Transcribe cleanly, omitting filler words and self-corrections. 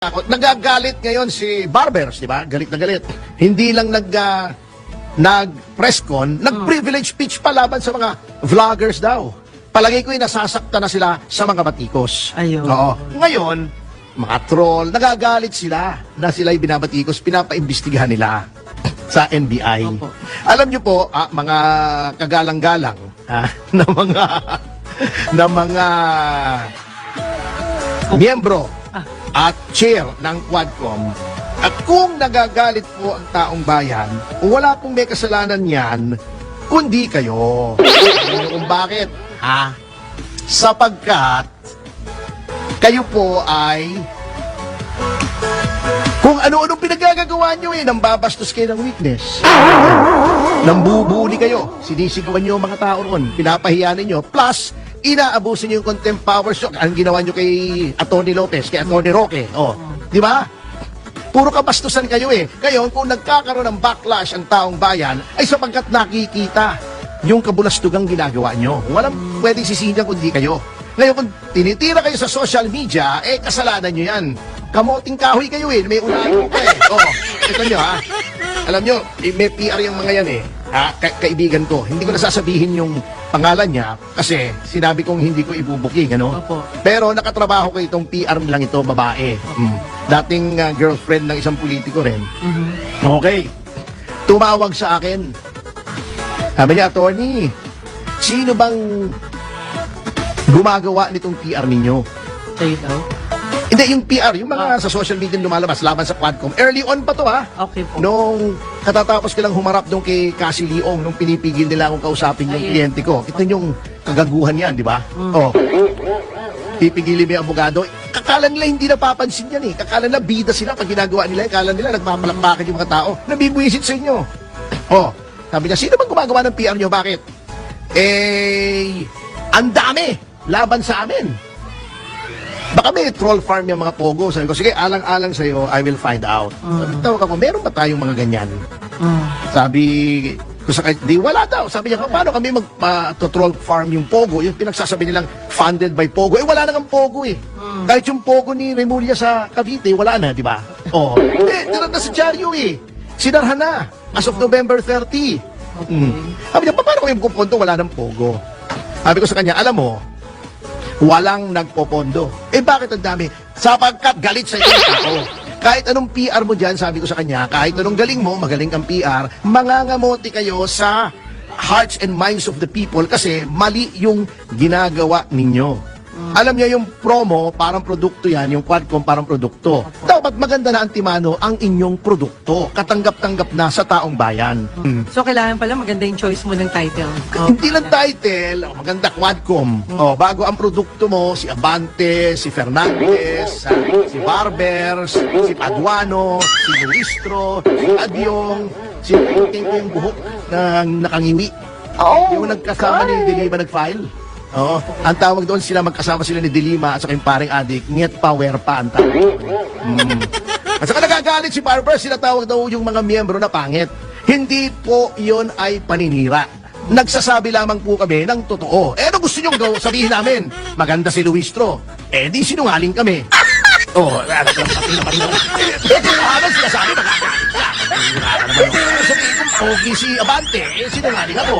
Nagagalit ngayon si Barbers, di ba? Galit na galit. Hindi lang nag-press con, nag-privilege speech pa laban sa mga vloggers daw. Palagay ko nasasakta na sila sa mga batikos. Ayun. Oo. Ngayon, mga troll, nagagalit sila na sila'y binabatikos, pinapaimbestigahan nila sa NBI. Opo. Alam niyo po, mga kagalang-galang na mga miyembro at chair ng Quadcom. At kung nagagalit po ang taong bayan, wala pong may kasalanan yan, kundi kayo. Alam niyo kung bakit? Sapagkat kayo po ay kung ano-anong pinagagagawa nyo nambabastos kayo ng weakness. Nambubuli kayo. Sinisigawan nyo ang mga tao ron. Pinapahiya ninyo. Plus, inaabuso nyo yung contempt powers. Ang ginawa nyo kay Atty. Lopez, kay Atty. Roque. Di ba? Puro kabastusan kayo Ngayon, kung nagkakaroon ng backlash ang taong bayan, ay sapagkat nakikita yung kabulastugang ginagawa nyo. Walang pwedeng sisihin dyan kundi kayo. Ngayon, kung tinitira kayo sa social media, kasalanan nyo yan. Kamoting kahoy kayo may unahin ko ito nyo Alam nyo, may PR yung mga yan kaibigan ko. Hindi ko nasasabihin yung pangalan niya kasi sinabi kong hindi ko ibubuking, Opo. Pero nakatrabaho ko itong PR lang ito, babae. Dating girlfriend ng isang politiko rin. Okay. Tumawag sa akin. Sabi niya, Atty., sino bang gumagawa nitong PR ninyo? Kayo daw? Hindi, yung PR, yung mga sa social media lumalabas laban sa Quadcom. Early on pa to Okay po. Nung katatapos ko lang humarap doon kay Cassie Leong, nung pinipigil nila akong kausapin yung kliyente ko. Ito yung kagaguhan yan, di ba? Pipigilin mo yung abogado. Kakala nila hindi napapansin yan Kakala nila bida sila pag ginagawa nila. Kakala nila nagpapalakpakan yung mga tao. Nabibwisit sa inyo. Sabi niya, sino bang gumagawa ng PR nyo? Bakit? Ang dami laban sa amin. Baka may troll farm yung mga pogo. Sabi ko, sige, alang-alang sa'yo, I will find out. Tawag ako, meron ba tayong mga ganyan? Sabi ko sa di wala daw. Sabi niya, paano kami mag-troll farm yung pogo? Yung pinagsasabi nilang funded by pogo. Wala nang pogo Kahit yung pogo ni Remulla sa Cavite, wala na, di ba? Tira na sa dyaryo Sinarhan na, as of November 30. Sabi niya, paano kami magpupunto? Wala nang pogo. Sabi ko sa kanya, alam mo, walang nagpopondo. Bakit ang dami? Sapagkat galit sa ibang tao. Kahit anong PR mo dyan, sabi ko sa kanya, kahit anong galing mo, magaling kang PR, mangangamote kayo sa hearts and minds of the people kasi mali yung ginagawa ninyo. Alam niyo yung promo, parang produkto yan, yung Quadcom parang produkto. Dapat maganda na antimano ang inyong produkto. Katanggap-tanggap na sa taong bayan. So, kailangan pala maganda yung choice mo ng title. Hindi lang title, maganda Quadcom. Bago ang produkto mo, si Abante, si Fernandez, si Barbers, si Paduano, si Luistro, si Adyong, si Puting ko yung buhok na nakangiwi. Yung nagkasama ni Dilima nag-file. Ang tawag doon sila, magkasama sila ni Dilima at saka yung paring adik, Niet Power pa ang tawag. At saka nagagalit si Barbers, sila tawag daw yung mga miyembro na pangit. Hindi po yon ay paninira. Nagsasabi lamang po kami ng totoo. Ano gusto nyo sabihin namin? Maganda si Luistro. Di sinungaling kami. Ito na habang sinasabi, magagalit ka. Sabihin kong pogi si Abante, sinungaling ako.